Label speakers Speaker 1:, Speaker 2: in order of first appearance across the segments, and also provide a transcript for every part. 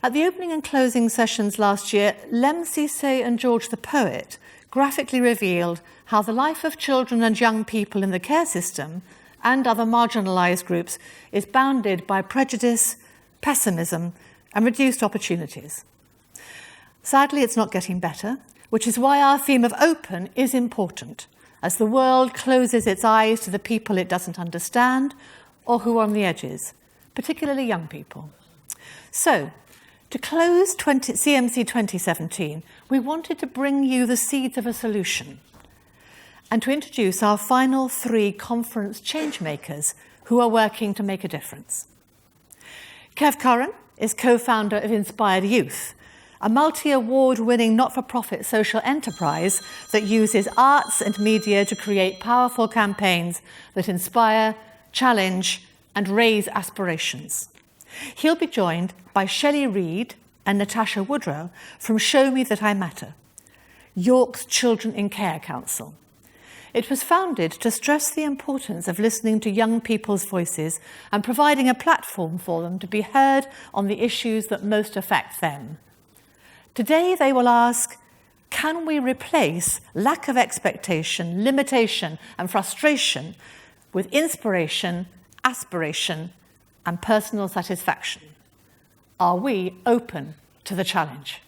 Speaker 1: At the opening and closing sessions last year, Lemn, Sissay and George the poet graphically revealed how the life of children and young people in the care system and other marginalised groups is bounded by prejudice, pessimism and reduced opportunities. Sadly, it's not getting better, which is why our theme of open is important, as the world closes its eyes to the people it doesn't understand or who are on the edges, particularly young people. So, to close CMC 2017, we wanted to bring you the seeds of a solution and to introduce our final 3 conference changemakers who are working to make a difference. Kev Curran is co-founder of Inspired Youth, a multi-award-winning not-for-profit social enterprise that uses arts and media to create powerful campaigns that inspire, challenge, and raise aspirations. He'll be joined by Shelley Reid and Natasha Woodrow from Show Me That I Matter, York's Children in Care Council. It was founded to stress the importance of listening to young people's voices and providing a platform for them to be heard on the issues that most affect them. Today they will ask, can we replace lack of expectation, limitation and frustration with inspiration, aspiration and personal satisfaction? Are we open to the challenge?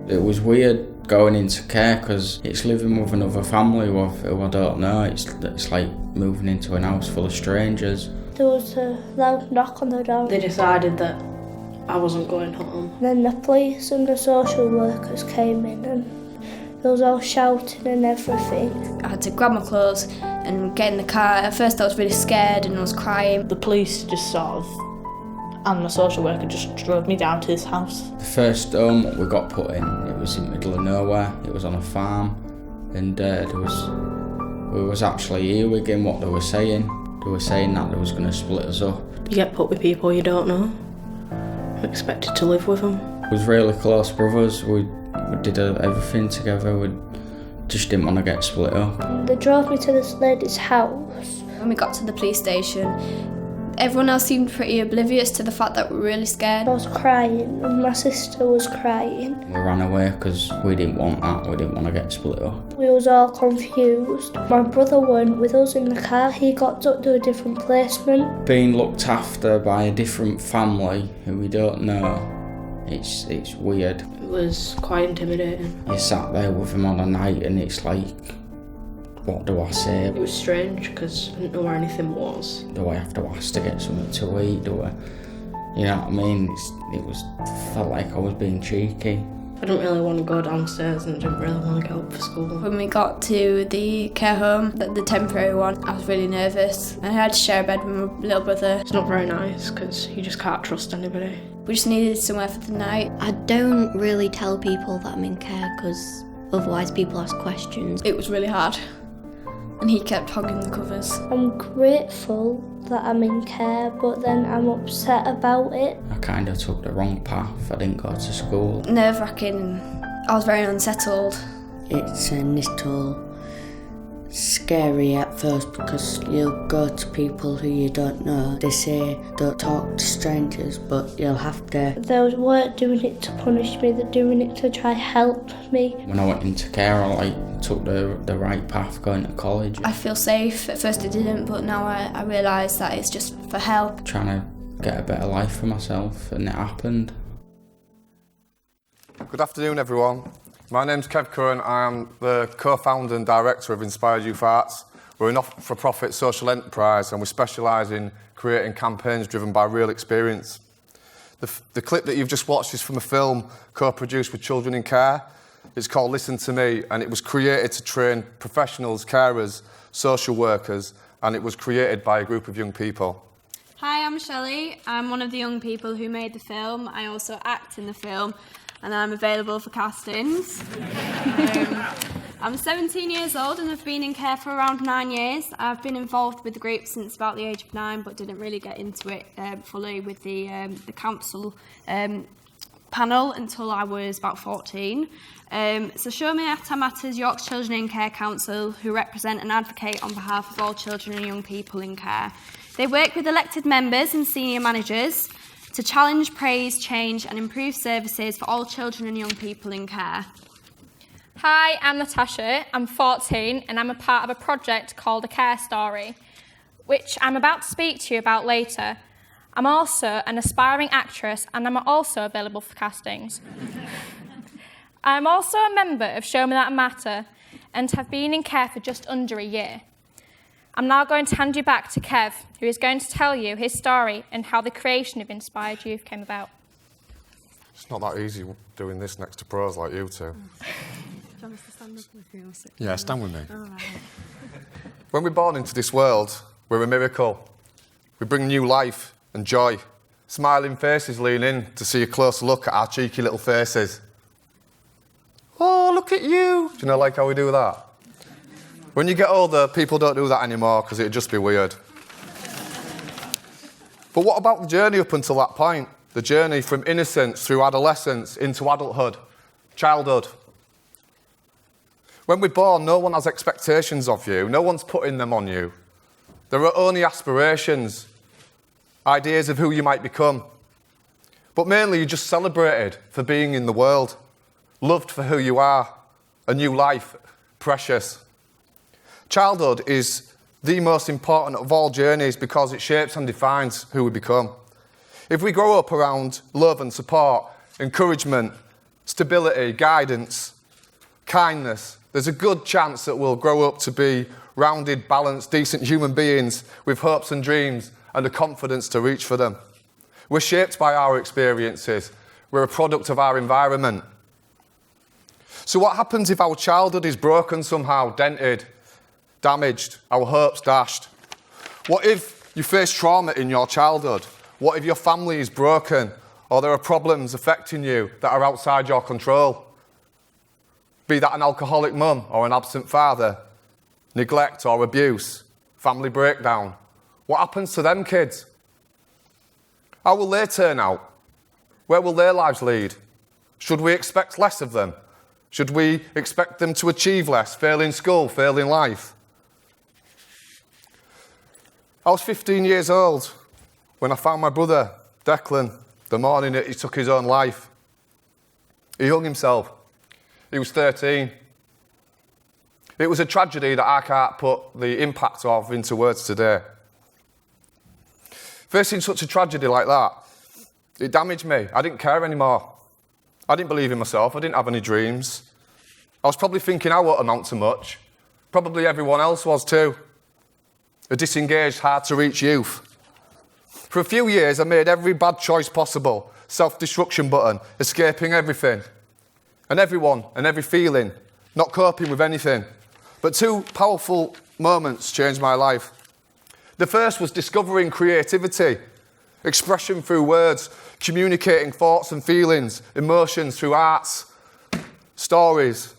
Speaker 2: It was weird going into care because it's living with another family who I don't know. It's like moving into an house full of strangers.
Speaker 3: There was a loud knock on the door.
Speaker 4: They decided that I wasn't going home.
Speaker 3: Then the police and the social workers came in and there was all shouting and everything.
Speaker 5: I had to grab my clothes and get in the car. At first I was really scared and I was crying.
Speaker 4: The police just and the social worker just drove me down to this house.
Speaker 2: The first home we got put in, it was in the middle of nowhere. It was on a farm and we was actually earwigging what they were saying. They were saying that they was going to split us up.
Speaker 4: You get put with people you don't know. I'm expected to live with them.
Speaker 2: We was really close brothers. We did everything together. We just didn't want to get split up.
Speaker 3: They drove me to this lady's house.
Speaker 5: When we got to the police station, everyone else seemed pretty oblivious to the fact that we were really scared.
Speaker 3: I was crying and my sister was crying.
Speaker 2: We ran away because we didn't want that. We didn't want to get split up.
Speaker 3: We was all confused. My brother went with us in the car. He got took to a different placement.
Speaker 2: Being looked after by a different family who we don't know, it's weird.
Speaker 4: It was quite intimidating.
Speaker 2: You sat there with him on a night and it's like, what do I say?
Speaker 4: It was strange because I didn't know where anything was.
Speaker 2: Do I have to ask to get something to eat? You know what I mean? Felt like I was being cheeky.
Speaker 4: I didn't really want to go downstairs and I didn't really want to get up for school.
Speaker 5: When we got to the care home, the temporary one, I was really nervous. I had to share a bed with my little brother.
Speaker 4: It's not very nice because you just can't trust anybody.
Speaker 5: We just needed somewhere for the night.
Speaker 6: I don't really tell people that I'm in care because otherwise people ask questions.
Speaker 5: It was really hard. And he kept hogging the covers.
Speaker 3: I'm grateful that I'm in care, but then I'm upset about it.
Speaker 2: I kind of took the wrong path. I didn't go to school.
Speaker 5: Nerve-wracking. I was very unsettled.
Speaker 7: It's a little scary at first because you'll go to people who you don't know. They say don't talk to strangers, but you'll have to.
Speaker 3: They weren't doing it to punish me, they're doing it to try help me.
Speaker 2: When I went into care, I took the right path going to college.
Speaker 5: I feel safe. At first I didn't, but now I realise that it's just for help.
Speaker 2: Trying to get a better life for myself, and it happened.
Speaker 8: Good afternoon, everyone. My name's Kev Curran. I am the co-founder and director of Inspired Youth Arts. We're a not-for-profit social enterprise and we specialise in creating campaigns driven by real experience. The clip that you've just watched is from a film co-produced with Children in Care. It's called Listen to Me and it was created to train professionals, carers, social workers, and it was created by a group of young people.
Speaker 9: Hi, I'm Shelley. I'm one of the young people who made the film. I also act in the film and I'm available for castings. I'm 17 years old and I've been in care for around 9 years. I've been involved with the group since about the age of 9 but didn't really get into it fully with the council panel until I was about 14. So Show Me That I Matter's York's Children in Care Council, who represent and advocate on behalf of all children and young people in care. They work with elected members and senior managers to challenge, praise, change and improve services for all children and young people in care.
Speaker 10: Hi, I'm Natasha, I'm 14 and I'm a part of a project called A Care Story, which I'm about to speak to you about later. I'm also an aspiring actress and I'm also available for castings. I'm also a member of Show Me That Matter and have been in care for just under a year. I'm now going to hand you back to Kev, who is going to tell you his story and how the creation of Inspired Youth came about.
Speaker 8: It's not that easy doing this next to pros like you two.
Speaker 1: Do you want us to stand up with you or sit?
Speaker 8: Yeah, stand with me.
Speaker 1: All right.
Speaker 8: When we're born into this world, we're a miracle. We bring new life and joy. Smiling faces lean in to see a closer look at our cheeky little faces. Oh, look at you. Do you know like how we do that? When you get older, people don't do that anymore because it'd just be weird. But what about the journey up until that point? The journey from innocence through adolescence into adulthood, childhood. When we're born, no one has expectations of you. No one's putting them on you. There are only aspirations, ideas of who you might become. But mainly you're just celebrated for being in the world, loved for who you are, a new life, precious. Childhood is the most important of all journeys because it shapes and defines who we become. If we grow up around love and support, encouragement, stability, guidance, kindness, there's a good chance that we'll grow up to be rounded, balanced, decent human beings with hopes and dreams and the confidence to reach for them. We're shaped by our experiences. We're a product of our environment. So what happens if our childhood is broken somehow, dented, damaged, our hopes dashed? What if you face trauma in your childhood? What if your family is broken or there are problems affecting you that are outside your control? Be that an alcoholic mum or an absent father, neglect or abuse, family breakdown. What happens to them kids? How will they turn out? Where will their lives lead? Should we expect less of them? Should we expect them to achieve less, fail in school, fail in life? I was 15 years old when I found my brother, Declan, the morning that he took his own life. He hung himself. He was 13. It was a tragedy that I can't put the impact of into words today. Facing such a tragedy like that, it damaged me. I didn't care anymore. I didn't believe in myself. I didn't have any dreams. I was probably thinking I won't amount to much. Probably everyone else was too. A disengaged, hard-to-reach youth. For a few years, I made every bad choice possible. Self-destruction button, escaping everything. And everyone and every feeling, not coping with anything. But two powerful moments changed my life. The first was discovering creativity, expression through words, communicating thoughts and feelings, emotions through arts, stories.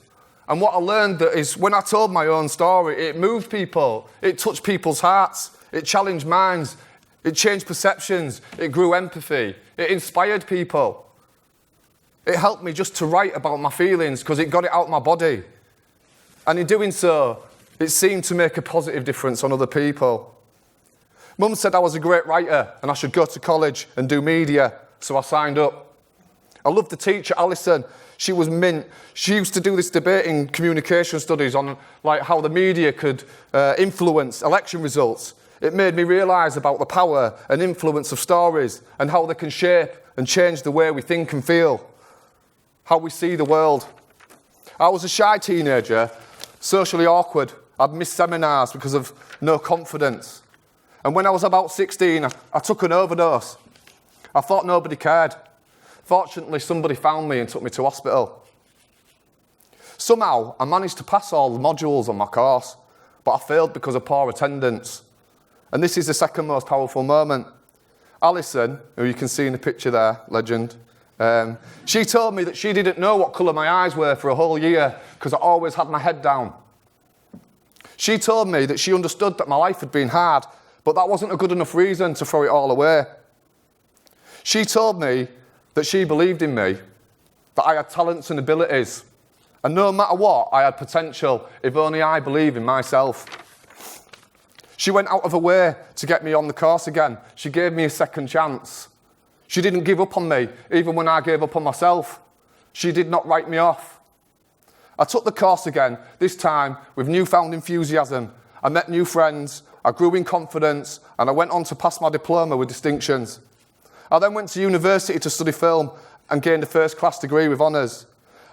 Speaker 8: And what I learned that is when I told my own story, it moved people, it touched people's hearts, it challenged minds, it changed perceptions, it grew empathy, it inspired people. It helped me just to write about my feelings because it got it out of my body. And in doing so, it seemed to make a positive difference on other people. Mum said I was a great writer and I should go to college and do media, so I signed up. I loved the teacher, Alison. She was mint. She used to do this debate in communication studies on like how the media could influence election results. It made me realise about the power and influence of stories and how they can shape and change the way we think and feel, how we see the world. I was a shy teenager, socially awkward. I'd missed seminars because of no confidence. And when I was about 16, I took an overdose. I thought nobody cared. Fortunately, somebody found me and took me to hospital. Somehow, I managed to pass all the modules on my course, but I failed because of poor attendance. And this is the second most powerful moment. Alison, who you can see in the picture there, legend, she told me that she didn't know what colour my eyes were for a whole year because I always had my head down. She told me that she understood that my life had been hard, but that wasn't a good enough reason to throw it all away. She told me that she believed in me, that I had talents and abilities, and no matter what, I had potential if only I believe in myself. She went out of her way to get me on the course again. She gave me a second chance. She didn't give up on me, even when I gave up on myself. She did not write me off. I took the course again, this time with newfound enthusiasm. I met new friends, I grew in confidence, and I went on to pass my diploma with distinctions. I then went to university to study film and gained a first-class degree with honours.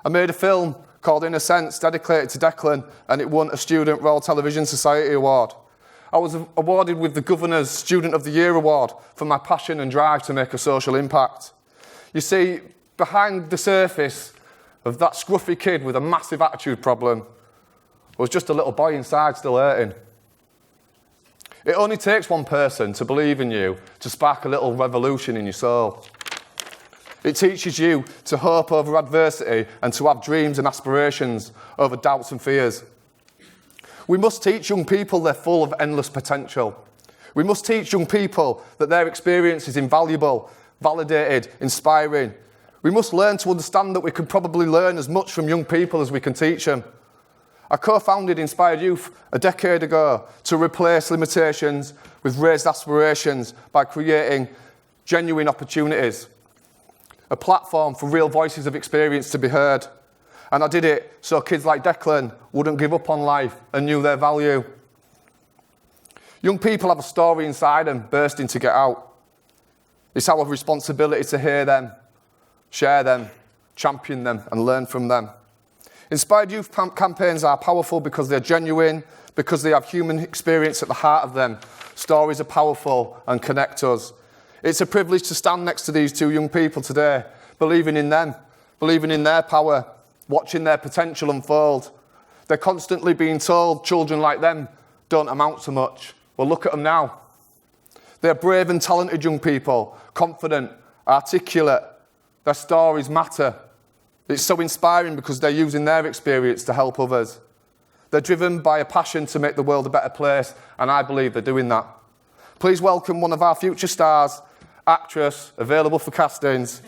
Speaker 8: I made a film called In a Sense, dedicated to Declan, and it won a Student Royal Television Society Award. I was awarded with the Governor's Student of the Year Award for my passion and drive to make a social impact. You see, behind the surface of that scruffy kid with a massive attitude problem was just a little boy inside still hurting. It only takes one person to believe in you to spark a little revolution in your soul. It teaches you to hope over adversity and to have dreams and aspirations over doubts and fears. We must teach young people they're full of endless potential. We must teach young people that their experience is invaluable, validated, inspiring. We must learn to understand that we can probably learn as much from young people as we can teach them. I co-founded Inspired Youth a decade ago to replace limitations with raised aspirations by creating genuine opportunities, a platform for real voices of experience to be heard. And I did it so kids like Declan wouldn't give up on life and knew their value. Young people have a story inside them bursting to get out. It's our responsibility to hear them, share them, champion them, and learn from them. Inspired Youth campaigns are powerful because they're genuine, because they have human experience at the heart of them. Stories are powerful and connect us. It's a privilege to stand next to these two young people today, believing in them, believing in their power, watching their potential unfold. They're constantly being told children like them don't amount to much. Well, look at them now. They're brave and talented young people, confident, articulate. Their stories matter. It's so inspiring because they're using their experience to help others. They're driven by a passion to make the world a better place, and I believe they're doing that. Please welcome one of our future stars, actress, available for castings,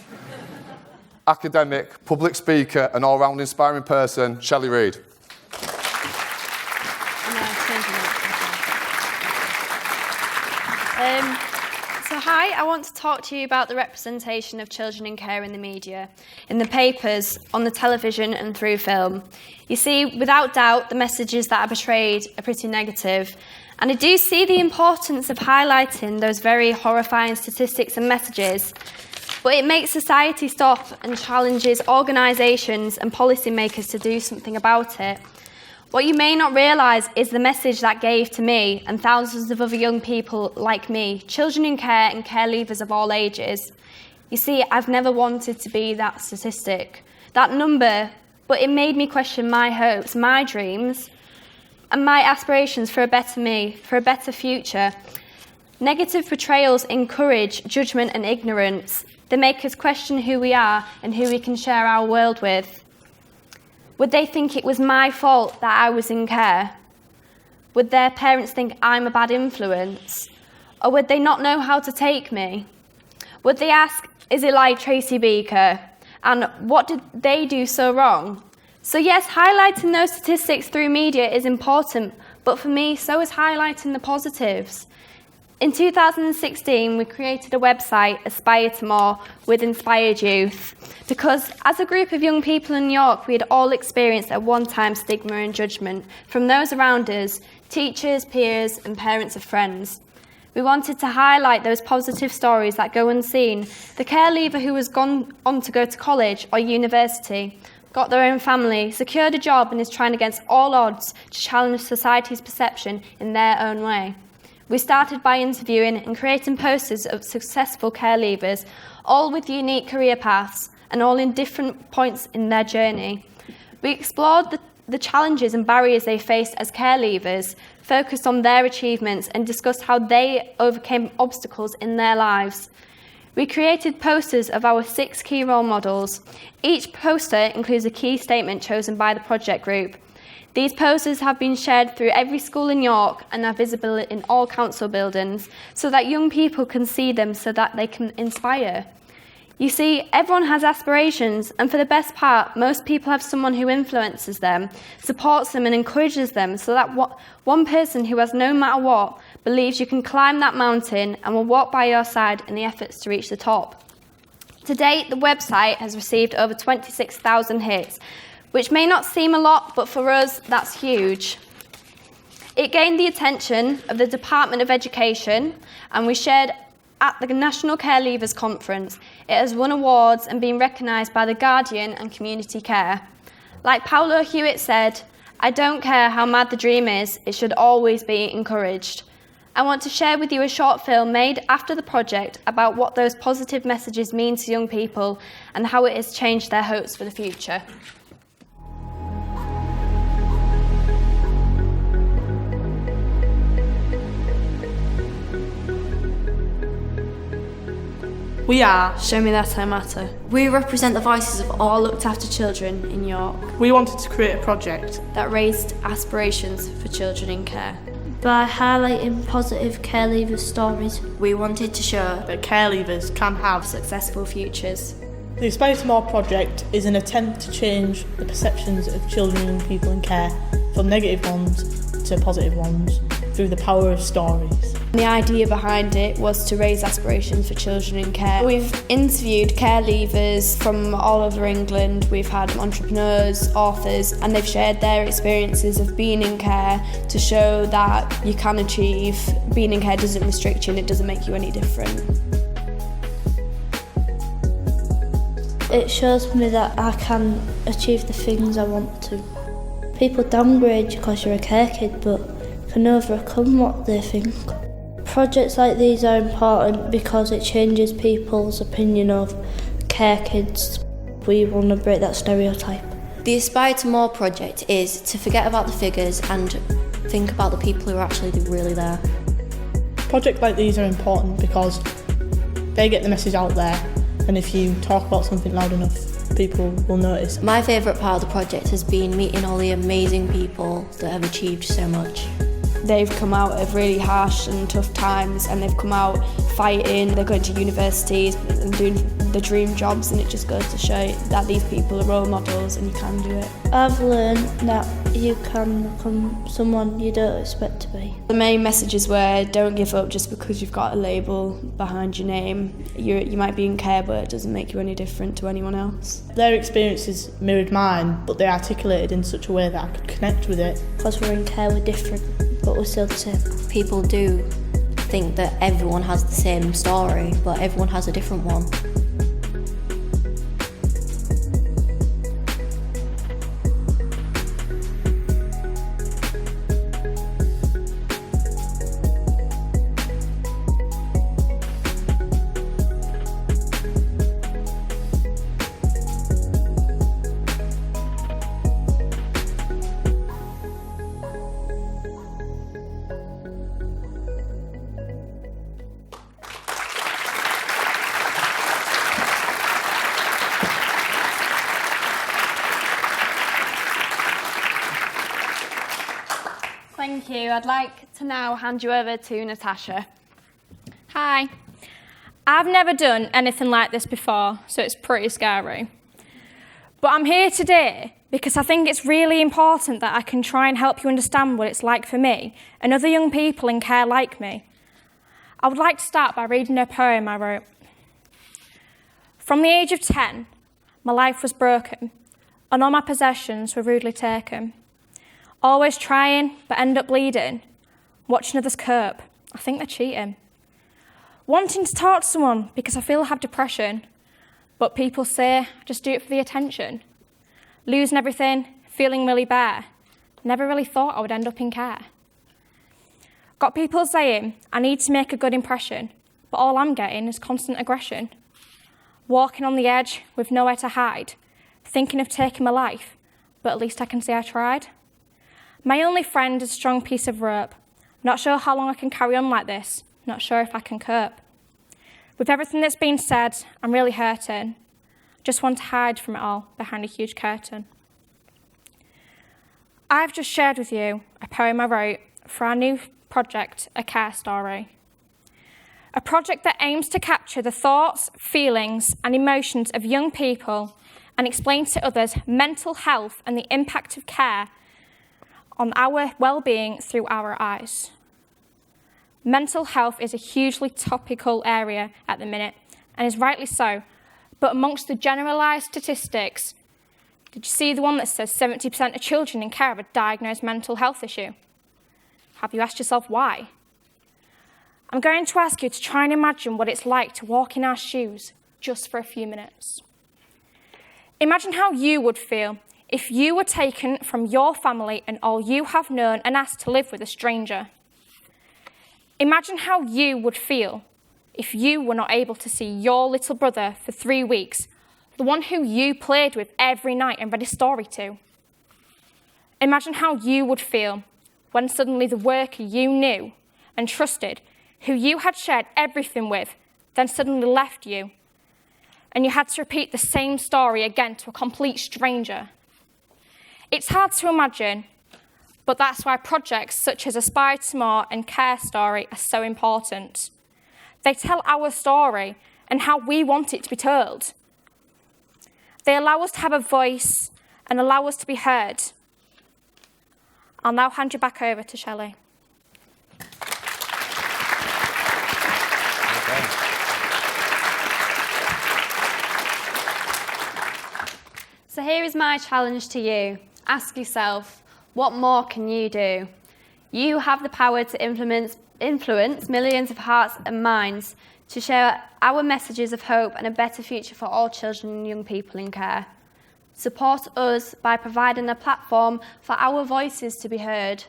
Speaker 8: academic, public speaker, and all-round inspiring person, Shelley Reid.
Speaker 9: So hi, I want to talk to you about the representation of children in care in the media, in the papers, on the television and through film. You see, without doubt, the messages that are portrayed are pretty negative. And I do see the importance of highlighting those very horrifying statistics and messages, but it makes society stop and challenges organisations and policymakers to do something about it. What you may not realise is the message that gave to me and thousands of other young people like me, children in care and care leavers of all ages. You see, I've never wanted to be that statistic, that number, but it made me question my hopes, my dreams, and my aspirations for a better me, for a better future. Negative portrayals encourage judgment and ignorance. They make us question who we are and who we can share our world with. Would they think it was my fault that I was in care? Would their parents think I'm a bad influence? Or would they not know how to take me? Would they ask, is it like Tracy Beaker? And what did they do so wrong? So yes, highlighting those statistics through media is important, but for me, so is highlighting the positives. In 2016, we created a website, Aspire to More, with Inspired Youth, because as a group of young people in New York, we had all experienced at one time stigma and judgment from those around us, teachers, peers, and parents of friends. We wanted to highlight those positive stories that go unseen. The care leaver who has gone on to go to college or university, got their own family, secured a job and is trying against all odds to challenge society's perception in their own way. We started by interviewing and creating posters of successful care leavers, all with unique career paths and all in different points in their journey. We explored the challenges and barriers they faced as care leavers, focused on their achievements and discussed how they overcame obstacles in their lives. We created posters of our 6 key role models. Each poster includes a key statement chosen by the project group. These posters have been shared through every school in York and are visible in all council buildings so that young people can see them so that they can inspire. You see, everyone has aspirations, and for the best part, most people have someone who influences them, supports them and encourages them so that one person who has no matter what believes you can climb that mountain and will walk by your side in the efforts to reach the top. To date, the website has received over 26,000 hits, which may not seem a lot, but for us, that's huge. It gained the attention of the Department of Education, and we shared at the National Care Leavers Conference. It has won awards and been recognised by The Guardian and Community Care. Like Paulo Hewitt said, "I don't care how mad the dream is, it should always be encouraged." I want to share with you a short film made after the project about what those positive messages mean to young people and how it has changed their hopes for the future.
Speaker 4: We are Show Me That I Matter.
Speaker 5: We represent the voices of all looked after children in York
Speaker 4: We wanted to create a project
Speaker 5: that raised aspirations for children in care.
Speaker 3: By highlighting positive care leavers' stories,
Speaker 5: We wanted to show
Speaker 4: that care leavers can have.
Speaker 5: successful futures.
Speaker 4: The Aspire to More project is an attempt to change the perceptions of children and people in care from negative ones to positive ones through the power of stories.
Speaker 9: The idea behind it was to raise aspirations for children in care. We've interviewed care leavers from all over England. We've had entrepreneurs, authors, and they've shared their experiences of being in care to show that you can achieve. Being in care doesn't restrict you and it doesn't make you any different.
Speaker 3: it shows me that I can achieve the things I want to. People downgrade you because you're a care kid, but can overcome what they think. Projects like these are important because it changes people's opinion of care kids. We want to break that stereotype.
Speaker 6: The Aspire to More project is to forget about the figures and think about the people who are actually really there.
Speaker 4: Projects like these are important because they get the message out there, and if you talk about something loud enough, people will notice.
Speaker 6: My favourite part of the project has been meeting all the amazing people that have achieved so much.
Speaker 9: They've come out of really harsh and tough times, and they've come out fighting. They're going to universities and doing the dream jobs, and it just goes to show that these people are role models and you can do it.
Speaker 3: I've learned that you can become someone you don't expect to be.
Speaker 9: The main messages were don't give up just because you've got a label behind your name. You might be in care, but it doesn't make you any different to anyone else.
Speaker 4: Their experiences mirrored mine, but they articulated in such a way that I could connect with it.
Speaker 3: Because we're in care, we're different, but we're still the same.
Speaker 6: People do think that everyone has the same story, but everyone has a different one.
Speaker 9: Thank you. I'd like to now hand you over to Natasha.
Speaker 10: Hi. I've never done anything like this before, so it's pretty scary. But I'm here today because I think it's really important that I can try and help you understand what it's like for me and other young people in care like me. I would like to start by reading a poem I wrote. From the age of 10, my life was broken, and all my possessions were rudely taken. Always trying, but end up bleeding. Watching others cope, I think they're cheating. Wanting to talk to someone because I feel I have depression, but people say I just do it for the attention. Losing everything, feeling really bare. Never really thought I would end up in care. Got people saying I need to make a good impression, but all I'm getting is constant aggression. Walking on the edge with nowhere to hide, thinking of taking my life, but at least I can say I tried. My only friend is a strong piece of rope. Not sure how long I can carry on like this. Not sure if I can cope. With everything that's been said, I'm really hurting. Just want to hide from it all behind a huge curtain. I've just shared with you a poem I wrote for our new project, A Care Story. A project that aims to capture the thoughts, feelings and emotions of young people and explain to others mental health and the impact of care on our well-being through our eyes. Mental health is a hugely topical area at the minute, and is rightly so, But amongst the generalised statistics, did you see the one that says 70% of children in care have a diagnosed mental health issue? Have you asked yourself why? I'm going to ask you to try and imagine what it's like to walk in our shoes just for a few minutes. Imagine how you would feel if you were taken from your family and all you have known and asked to live with a stranger. Imagine how you would feel if you were not able to see your little brother for 3 weeks, the one who you played with every night and read a story to. Imagine how you would feel when suddenly the worker you knew and trusted, who you had shared everything with, then suddenly left you, and you had to repeat the same story again to a complete stranger. It's hard to imagine, but that's why projects such as Aspire to More and Care Story are so important. They tell our story and how we want it to be told. They allow us to have a voice and allow us to be heard. I'll now hand you back over to Shelley.
Speaker 9: So here is my challenge to you. Ask yourself, what more can you do? You have the power to influence millions of hearts and minds to share our messages of hope and a better future for all children and young people in care. Support us by providing a platform for our voices to be heard.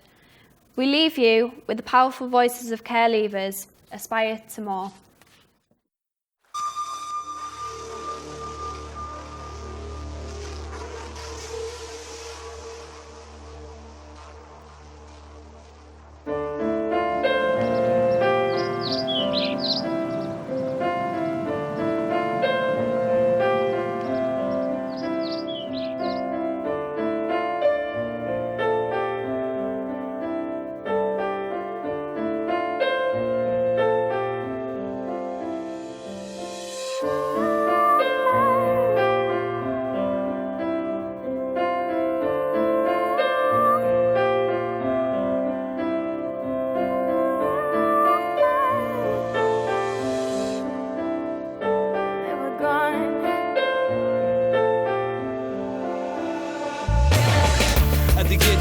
Speaker 9: We leave you with the powerful voices of care leavers. Aspire to more.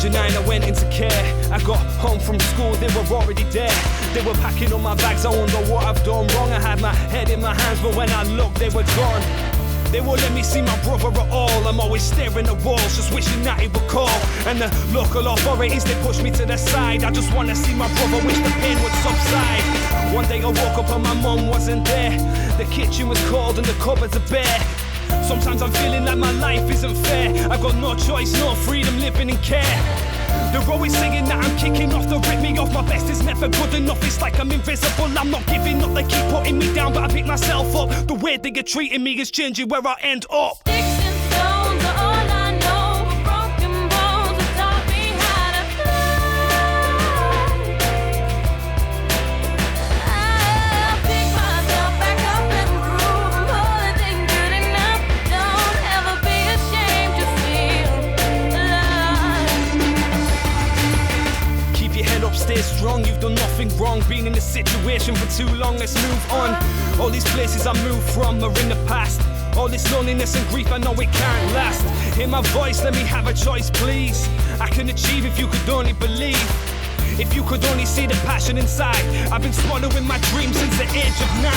Speaker 11: I went into care. I got home from school, they were already there. They were packing up my bags, I wonder what I've done wrong. I had my head in my hands, but when I looked, they were gone. They won't let me see my brother at all. I'm always staring at walls, just wishing that he would call. And the local authorities, they push me to the side. I just wanna see my brother, wish the pain would subside. One day I woke up and my mum wasn't there. The kitchen was cold and the cupboards are bare. Sometimes I'm feeling like my life isn't fair. I've got no choice, no freedom, living in care. They're always saying that I'm kicking off, they'll rip me off. My best is never good enough, it's like I'm invisible. I'm not giving up, they keep putting me down, but I pick myself up. The way they are treating me is changing where I end up.
Speaker 12: Sticks and stones are all I know, but broken bones have taught me how to fly. I'll pick myself back up and prove more than good enough. Don't ever be ashamed to feel alive.
Speaker 11: Keep your head up, stay strong, you've done nothing wrong. Been in this situation for too long, let's move on. All these places I moved from are in the past. All this loneliness and grief, I know it can't last. Hear my voice, let me have a choice, please. I can achieve if you could only believe. If you could only see the passion inside. I've been swallowing my dreams since the age of 9.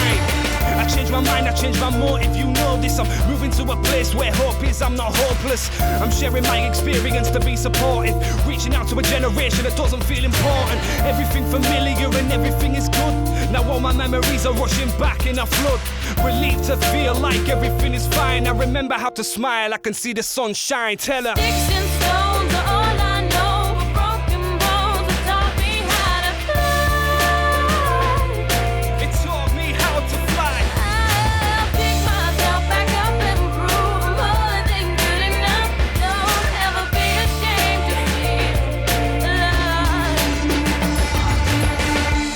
Speaker 11: I changed my mind, I changed my motive, you know this. I'm moving to a place where hope is, I'm not hopeless. I'm sharing my experience to be supported. Reaching out to a generation that doesn't feel important. Everything familiar and everything is good. Now all my memories are rushing back in a flood. Relieved to feel like everything is fine. I remember how to smile, I can see the sun shine. Tell her.
Speaker 12: Sticks and stones are all I know, but broken bones have taught me how to fly.
Speaker 11: It taught me how to fly.
Speaker 12: I'll pick myself back up and prove more than good enough. Don't ever be ashamed to feel alive.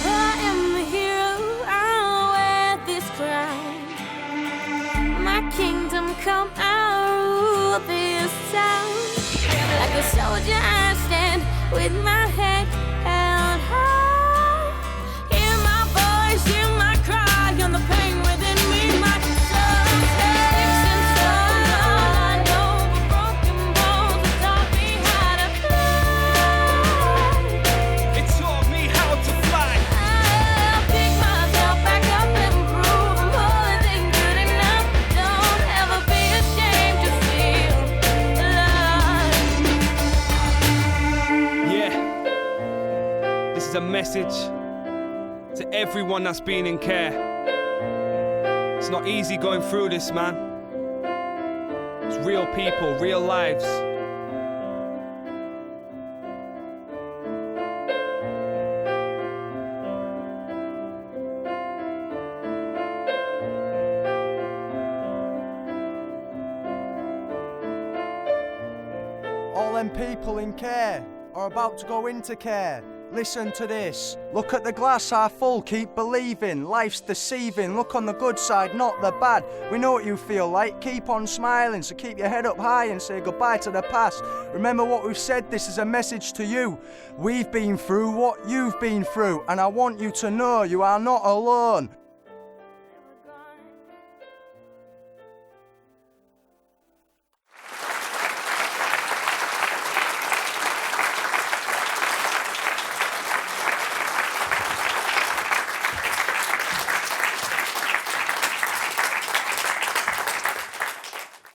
Speaker 12: I am the hero, I'll wear this crown. My kingdom come, I'll rule this town. Like a soldier I stand with my head held high. Hear my voice, hear my cry, and the pain within me, my soul says.
Speaker 11: is a message to everyone that's been in care. It's not easy going through this, man. It's real people, real lives.
Speaker 13: All them people in care are about to go into care. Listen to this. Look at the glass half full, keep believing. Life's deceiving, look on the good side, not the bad. We know what you feel like, keep on smiling. So keep your head up high and say goodbye to the past. Remember what we've said, this is a message to you. We've been through what you've been through, and I want you to know you are not alone.